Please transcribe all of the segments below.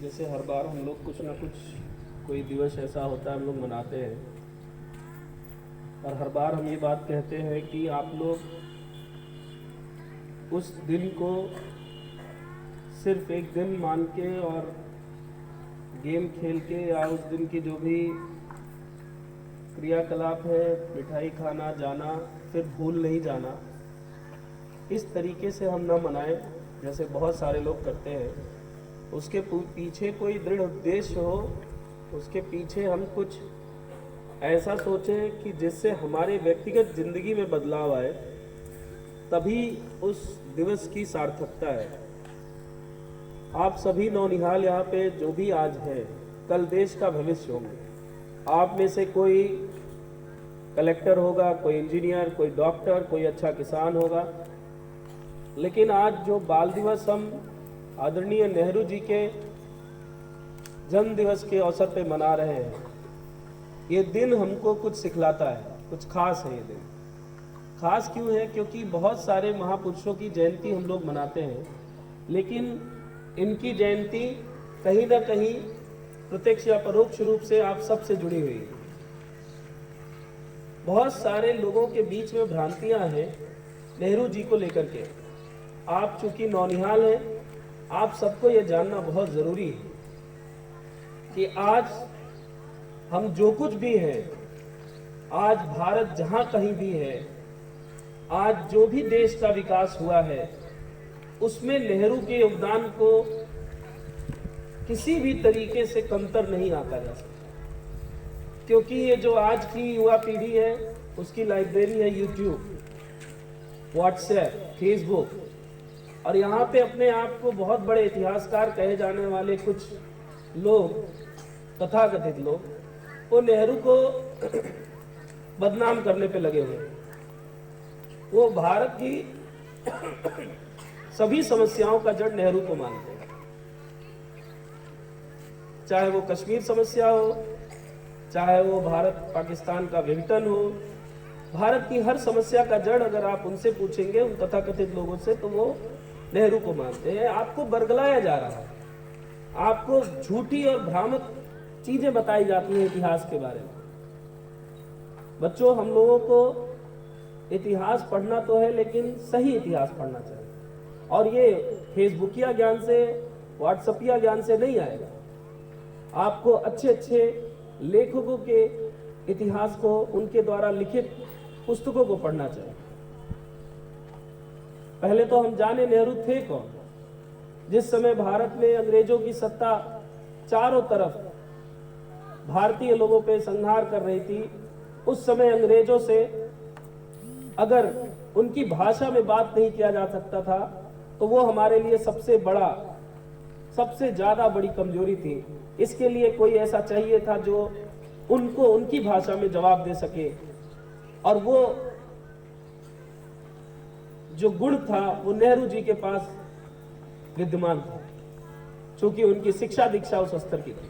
जैसे हर बार हम लोग कुछ ना कुछ कोई दिवस ऐसा होता है हम लोग मनाते हैं, और हर बार हम ये बात कहते हैं कि आप लोग उस दिन को सिर्फ एक दिन मान के और गेम खेल के या उस दिन की जो भी क्रियाकलाप है, मिठाई खाना जाना, फिर भूल नहीं जाना, इस तरीके से हम ना मनाएं जैसे बहुत सारे लोग करते हैं। उसके पीछे कोई दृढ़ उद्देश्य हो, उसके पीछे हम कुछ ऐसा सोचें कि जिससे हमारे व्यक्तिगत जिंदगी में बदलाव आए, तभी उस दिवस की सार्थकता है। आप सभी नौनिहाल यहाँ पे जो भी आज है, कल देश का भविष्य होंगे। आप में से कोई कलेक्टर होगा, कोई इंजीनियर, कोई डॉक्टर, कोई अच्छा किसान होगा। लेकिन आज जो बाल दिवस हम आदरणीय नेहरू जी के जन्म दिवस के अवसर पे मना रहे हैं, ये दिन हमको कुछ सिखलाता है, कुछ खास है। ये दिन खास क्यों है? क्योंकि बहुत सारे महापुरुषों की जयंती हम लोग मनाते हैं, लेकिन इनकी जयंती कहीं ना कहीं प्रत्यक्ष या परोक्ष रूप से आप सबसे जुड़ी हुई है। बहुत सारे लोगों के बीच में भ्रांतियां हैं नेहरू जी को लेकर के। आप चूंकि नौनिहाल हैं, आप सबको ये जानना बहुत ज़रूरी है कि आज हम जो कुछ भी हैं, आज भारत जहाँ कहीं भी है, आज जो भी देश का विकास हुआ है, उसमें नेहरू के योगदान को किसी भी तरीके से कमतर नहीं आंका जा सकता। क्योंकि ये जो आज की युवा पीढ़ी है, उसकी लाइब्रेरी है यूट्यूब, व्हाट्सएप, फेसबुक, और यहाँ पे अपने आप को बहुत बड़े इतिहासकार कहे जाने वाले कुछ लोग, तथाकथित लोग, वो नेहरू को बदनाम करने पे लगे हुए। वो भारत की सभी समस्याओं का जड़ नेहरू को मानते हैं, चाहे वो कश्मीर समस्या हो, चाहे वो भारत पाकिस्तान का विघटन हो। भारत की हर समस्या का जड़ अगर आप उनसे पूछेंगे, उन तथाकथित लोगों से, तो वो नेहरू को मानते हैं। आपको बरगलाया जा रहा है, आपको झूठी और भ्रामक चीजें बताई जाती हैं इतिहास के बारे में। बच्चों, हम लोगों को इतिहास पढ़ना तो है, लेकिन सही इतिहास पढ़ना चाहिए, और ये फेसबुकिया ज्ञान से, व्हाट्सएपिया ज्ञान से नहीं आएगा। आपको अच्छे अच्छे लेखकों के इतिहास को, उनके द्वारा लिखित पुस्तकों को पढ़ना चाहिए। पहले तो हम जाने नेहरू थे कौन। जिस समय भारत में अंग्रेजों की सत्ता चारों तरफ भारतीय लोगों पे संहार कर रही थी, उस समय अंग्रेजों से अगर उनकी भाषा में बात नहीं किया जा सकता था, तो वो हमारे लिए सबसे बड़ा, सबसे ज्यादा बड़ी कमजोरी थी। इसके लिए कोई ऐसा चाहिए था जो उनको उनकी भाषा में जवाब दे सके, और वो जो गुण था वो नेहरू जी के पास विद्यमान था, क्योंकि उनकी शिक्षा दीक्षा उस स्तर की थी।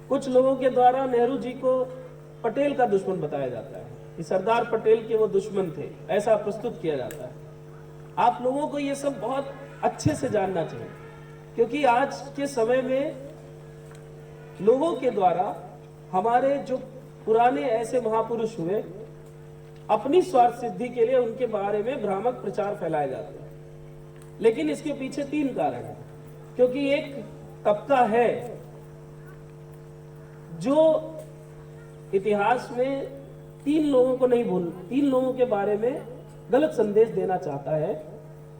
कुछ लोगों के द्वारा नेहरू जी को पटेल का दुश्मन बताया जाता है, कि सरदार पटेल के वो दुश्मन थे, ऐसा प्रस्तुत किया जाता है। आप लोगों को ये सब बहुत अच्छे से जानना चाहिए, क्योंकि आज के समय में लोगों के द्वारा हमारे जो पुराने ऐसे महापुरुष हुए, अपनी स्वार्थ सिद्धि के लिए उनके बारे में भ्रामक प्रचार फैलाए जाते हैं। लेकिन इसके पीछे तीन कारण हैं। क्योंकि एक तबका है जो इतिहास में तीन लोगों को नहीं भूल, तीन लोगों के बारे में गलत संदेश देना चाहता है।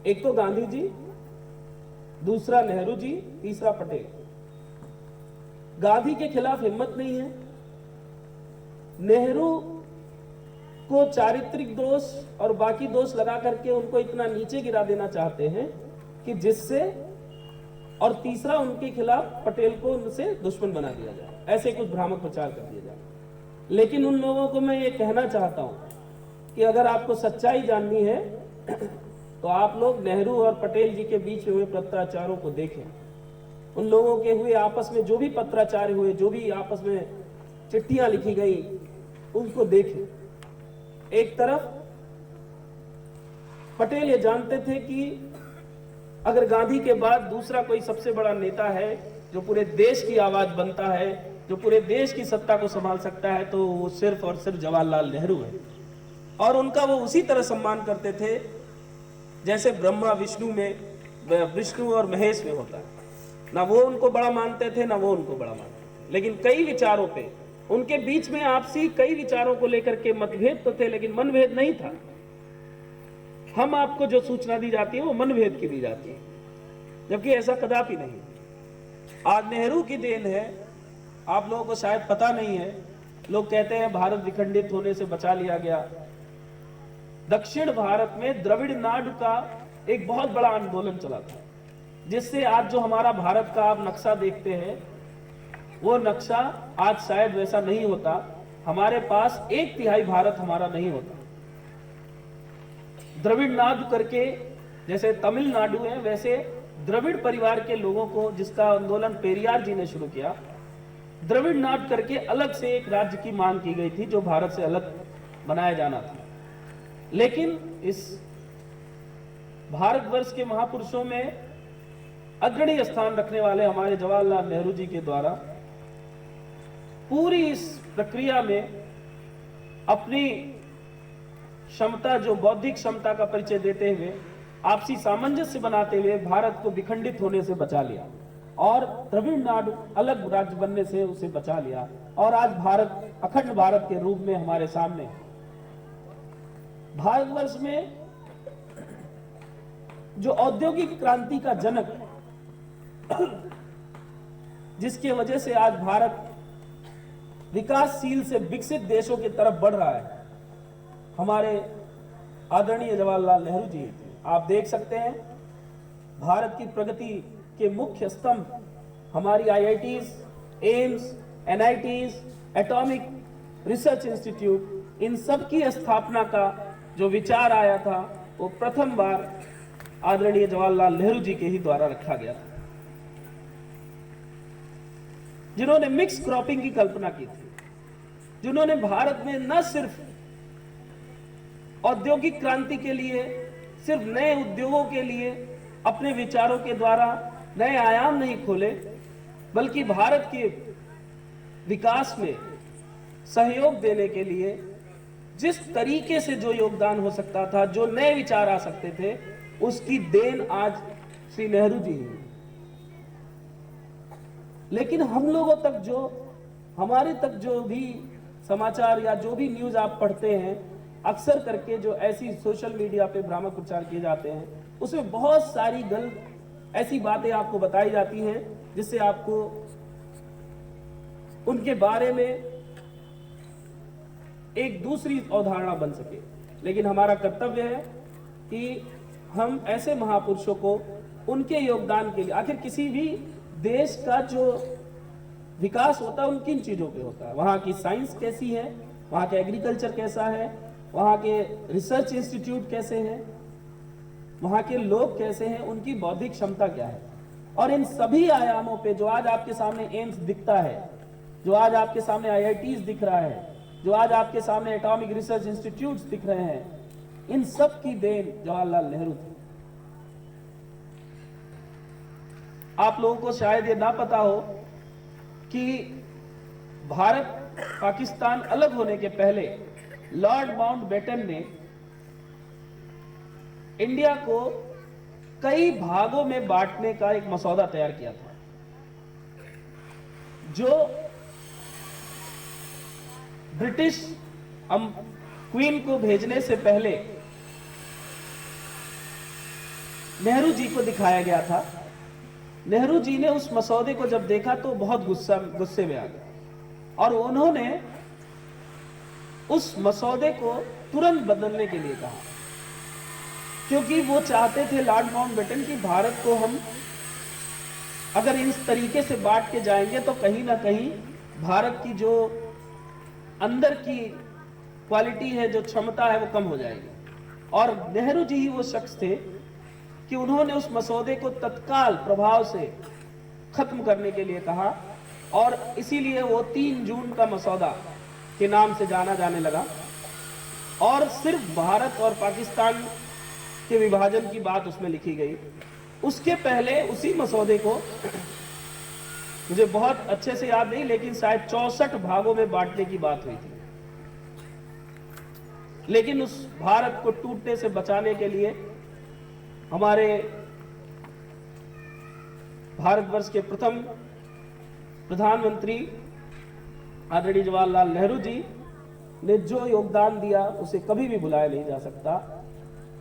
एक तो गांधी जी, दूसरा नेहरू जी, तीसरा पटेल। गांधी के खिलाफ हिम्मत नहीं है। नेहरू को चारित्रिक दोष और बाकी दोष लगा करके उनको इतना नीचे गिरा देना चाहते हैं कि जिससे, और तीसरा उनके खिलाफ पटेल को उनसे दुश्मन बना दिया जाए, ऐसे कुछ भ्रामक प्रचार कर दिया जाए। लेकिन उन लोगों को मैं ये कहना चाहता हूं कि अगर आपको सच्चाई जाननी है तो आप लोग नेहरू और पटेल जी के बीच हुए पत्राचारों को देखें। उन लोगों के हुए आपस में जो भी पत्राचार हुए, जो भी आपस में चिट्ठियां लिखी गई, उनको देखें। एक तरफ पटेल ये जानते थे कि अगर गांधी के बाद दूसरा कोई सबसे बड़ा नेता है जो पूरे देश की आवाज बनता है, जो पूरे देश की सत्ता को संभाल सकता है, तो वो सिर्फ और सिर्फ जवाहरलाल नेहरू है। और उनका वो उसी तरह सम्मान करते थे जैसे ब्रह्मा विष्णु और महेश में होता है। ना वो उनको बड़ा मानते थे, ना वो उनको बड़ा मानते थे, लेकिन कई विचारों पे उनके बीच में आपसी कई विचारों को लेकर के मतभेद तो थे, लेकिन मनभेद नहीं था। हम आपको जो सूचना दी जाती है वो मनभेद की दी जाती है, जबकि ऐसा कदापि नहीं। आज नेहरू की देन है, आप लोगों को शायद पता नहीं है। लोग कहते हैं भारत विखंडित होने से बचा लिया गया। दक्षिण भारत में द्रविड़ नाडु का एक बहुत बड़ा आंदोलन चला था, जिससे आज जो हमारा भारत का आप नक्शा देखते हैं, वो नक्शा आज शायद वैसा नहीं होता। हमारे पास 1/3 भारत हमारा नहीं होता। द्रविड़ नाडु करके, जैसे तमिलनाडु है, वैसे द्रविड़ परिवार के लोगों को, जिसका आंदोलन पेरियार जी ने शुरू किया, द्रविड़ नाडु करके अलग से एक राज्य की मांग की गई थी जो भारत से अलग बनाया जाना था। लेकिन इस भारतवर्ष के महापुरुषों में अग्रणी स्थान रखने वाले हमारे जवाहरलाल नेहरू जी के द्वारा पूरी इस प्रक्रिया में अपनी क्षमता, जो बौद्धिक क्षमता का परिचय देते हुए, आपसी सामंजस्य बनाते हुए भारत को विखंडित होने से बचा लिया और द्रविड़ नाडु अलग राज्य बनने से उसे बचा लिया। और आज भारत अखंड भारत के रूप में हमारे सामने। भारतवर्ष में जो औद्योगिक क्रांति का जनक, जिसकी वजह से आज भारत विकासशील से विकसित देशों की तरफ बढ़ रहा है, हमारे आदरणीय जवाहरलाल नेहरू जी। आप देख सकते हैं भारत की प्रगति के मुख्य स्तंभ हमारी IITs, AIIMS, NITs, atomic research institute, इन सब की स्थापना का जो विचार आया था वो प्रथम बार आदरणीय जवाहरलाल नेहरू जी के ही द्वारा रखा गया था, जिन्होंने मिक्स क्रॉपिंग की कल्पना की थी, जिन्होंने भारत में न सिर्फ औद्योगिक क्रांति के लिए, सिर्फ नए उद्योगों के लिए अपने विचारों के द्वारा नए आयाम नहीं खोले, बल्कि भारत के विकास में सहयोग देने के लिए जिस तरीके से जो योगदान हो सकता था, जो नए विचार आ सकते थे, उसकी देन आज श्री नेहरू जी है। लेकिन हम लोगों तक जो, हमारे तक जो भी समाचार या जो भी न्यूज आप पढ़ते हैं, अक्सर करके जो ऐसी सोशल मीडिया पे भ्रामक प्रचार किए जाते हैं, उसमें बहुत सारी गलत ऐसी बातें आपको बताई जाती हैं जिससे आपको उनके बारे में एक दूसरी अवधारणा बन सके। लेकिन हमारा कर्तव्य है कि हम ऐसे महापुरुषों को उनके योगदान के लिए, आखिर किसी भी देश का जो विकास होता है उन किन चीजों पे होता है, वहां की साइंस कैसी है, वहां का एग्रीकल्चर कैसा है, वहां के रिसर्च इंस्टीट्यूट कैसे हैं, वहां के लोग कैसे हैं, उनकी बौद्धिक क्षमता क्या है। और इन सभी आयामों पे जो आज आपके सामने एम्स दिखता है, जो आज आपके सामने IITs दिख रहा है, जो आज आपके सामने एटॉमिक रिसर्च इंस्टीट्यूट्स दिख रहे हैं, इन सब की देन जवाहरलाल नेहरू थे। आप लोगों को शायद ये ना पता हो कि भारत पाकिस्तान अलग होने के पहले लॉर्ड माउंटबेटन ने इंडिया को कई भागों में बांटने का एक मसौदा तैयार किया था, जो ब्रिटिश क्वीन को भेजने से पहले नेहरू जी को दिखाया गया था। नेहरू जी ने उस मसौदे को जब देखा तो बहुत गुस्से में आ गए और उन्होंने उस मसौदे को तुरंत बदलने के लिए कहा, क्योंकि वो चाहते थे लॉर्ड माउंटबेटन की भारत को हम अगर इस तरीके से बांट के जाएंगे तो कहीं ना कहीं भारत की जो अंदर की क्वालिटी है, जो क्षमता है, वो कम हो जाएगी। और नेहरू जी ही वो शख्स थे कि उन्होंने उस मसौदे को तत्काल प्रभाव से खत्म करने के लिए कहा और इसीलिए वो 3 जून का मसौदा के नाम से जाना जाने लगा। और सिर्फ भारत और पाकिस्तान के विभाजन की बात उसमें लिखी गई उसके पहले उसी मसौदे को, मुझे बहुत अच्छे से याद नहीं, लेकिन शायद 64 भागों में बांटने की बात हुई थी। लेकिन उस भारत को टूटने से बचाने के लिए हमारे भारतवर्ष के प्रथम प्रधानमंत्री आदरणीय जवाहरलाल नेहरू जी ने जो योगदान दिया उसे कभी भी भुलाया नहीं जा सकता।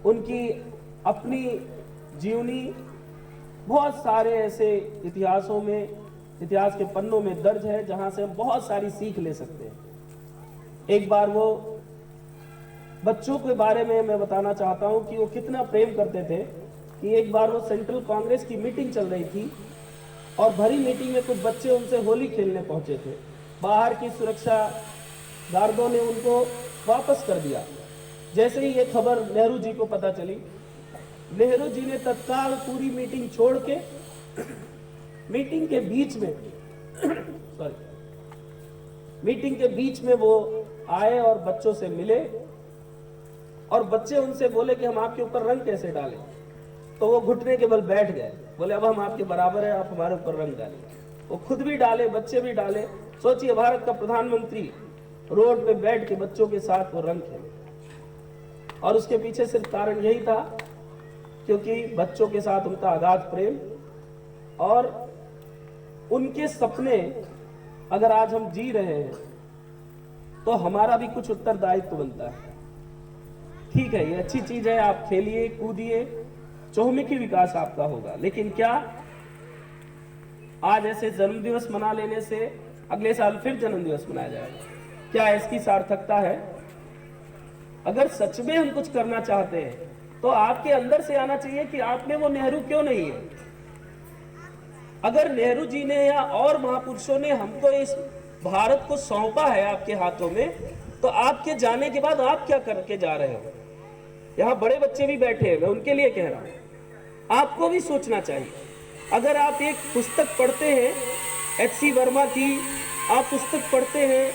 उनकी अपनी जीवनी बहुत सारे ऐसे इतिहासों में, इतिहास के पन्नों में दर्ज है जहां से हम बहुत सारी सीख ले सकते हैं। एक बार वो बच्चों के बारे में मैं बताना चाहता हूं कि वो कितना प्रेम करते थे कि एक बार वो सेंट्रल कांग्रेस की मीटिंग चल रही थी और भरी मीटिंग में कुछ बच्चे उनसे होली खेलने पहुंचे थे। बाहर की सुरक्षा गार्डों ने उनको वापस कर दिया। जैसे ही ये खबर नेहरू जी को पता चली, नेहरू जी ने तत्काल पूरी मीटिंग छोड़ के मीटिंग के बीच में वो आए और बच्चों से मिले और बच्चे उनसे बोले कि हम आपके ऊपर रंग कैसे डालें। तो वो घुटने के बल बैठ गए, बोले अब हम आपके बराबर हैं, आप हमारे ऊपर रंग डालें। वो खुद भी डाले, बच्चे भी डाले। सोचिए, भारत का प्रधानमंत्री रोड पे बैठ के बच्चों के साथ वो रंग खेले। और उसके पीछे सिर्फ कारण यही था क्योंकि बच्चों के साथ उनका अगाध प्रेम और उनके सपने अगर आज हम जी रहे हैं तो हमारा भी कुछ उत्तरदायित्व बनता है। ठीक है, ये अच्छी चीज है, आप खेलिए कूदिए, चहुमुखी विकास आपका होगा, लेकिन क्या आज ऐसे जन्मदिवस मना लेने से अगले साल फिर जन्मदिवस मनाया जाएगा? क्या इसकी सार्थकता है? अगर सच में हम कुछ करना चाहते हैं तो आपके अंदर से आना चाहिए कि आप में वो नेहरू क्यों नहीं है। अगर नेहरू जी ने या और महापुरुषों ने हमको इस भारत को सौंपा है आपके हाथों में, तो आपके जाने के बाद आप क्या करके जा रहे हो? यहाँ बड़े बच्चे भी बैठे हैं, मैं उनके लिए कह रहा हूँ, आपको भी सोचना चाहिए। अगर आप एक पुस्तक पढ़ते हैं H.C. वर्मा की, आप पुस्तक पढ़ते हैं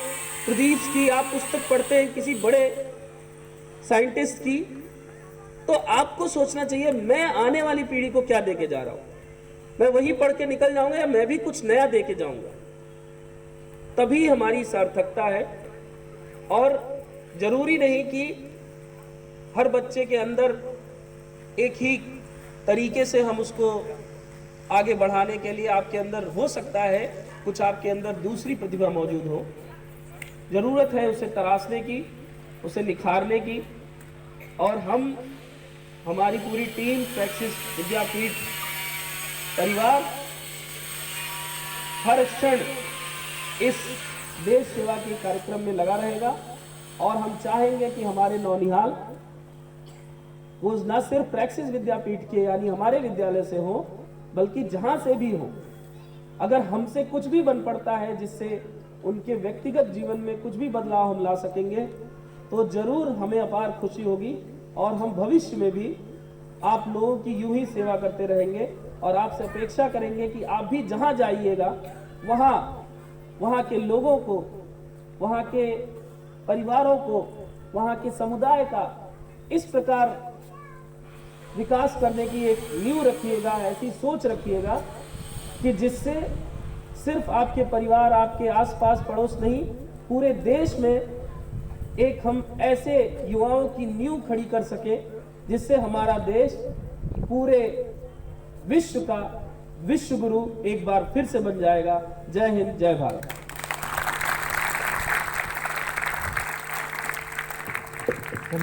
प्रदीप की, आप पुस्तक पढ़ते हैं किसी बड़े साइंटिस्ट की, तो आपको सोचना चाहिए मैं आने वाली पीढ़ी को क्या देके जा रहा हूं। मैं वही पढ़ के निकल जाऊंगा या मैं भी कुछ नया देके जाऊंगा? तभी हमारी सार्थकता है। और जरूरी नहीं कि हर बच्चे के अंदर एक ही तरीके से हम उसको आगे बढ़ाने के लिए, आपके अंदर हो सकता है कुछ आपके अंदर दूसरी प्रतिभा मौजूद हो। जरूरत है उसे तराशने की, उसे निखारने की। और हमारी पूरी टीम, प्रैक्सिस विद्यापीठ परिवार हर क्षण इस देश सेवा के कार्यक्रम में लगा रहेगा। और हम चाहेंगे कि हमारे नौनिहाल वो न सिर्फ प्रैक्सिस विद्यापीठ के यानी हमारे विद्यालय से हो, बल्कि जहां से भी हो, अगर हमसे कुछ भी बन पड़ता है जिससे उनके व्यक्तिगत जीवन में कुछ भी बदलाव हम ला सकेंगे, तो जरूर हमें अपार खुशी होगी। और हम भविष्य में भी आप लोगों की यूं ही सेवा करते रहेंगे और आपसे अपेक्षा करेंगे कि आप भी जहां जाइएगा वहां के लोगों को, वहां के परिवारों को, वहां के समुदाय का इस प्रकार विकास करने की एक नींव रखिएगा, ऐसी सोच रखिएगा कि जिससे सिर्फ आपके परिवार, आपके आसपास पड़ोस नहीं, पूरे देश में एक हम ऐसे युवाओं की नींव खड़ी कर सके जिससे हमारा देश पूरे विश्व का विश्व गुरु एक बार फिर से बन जाएगा। जय हिंद, जय भारत।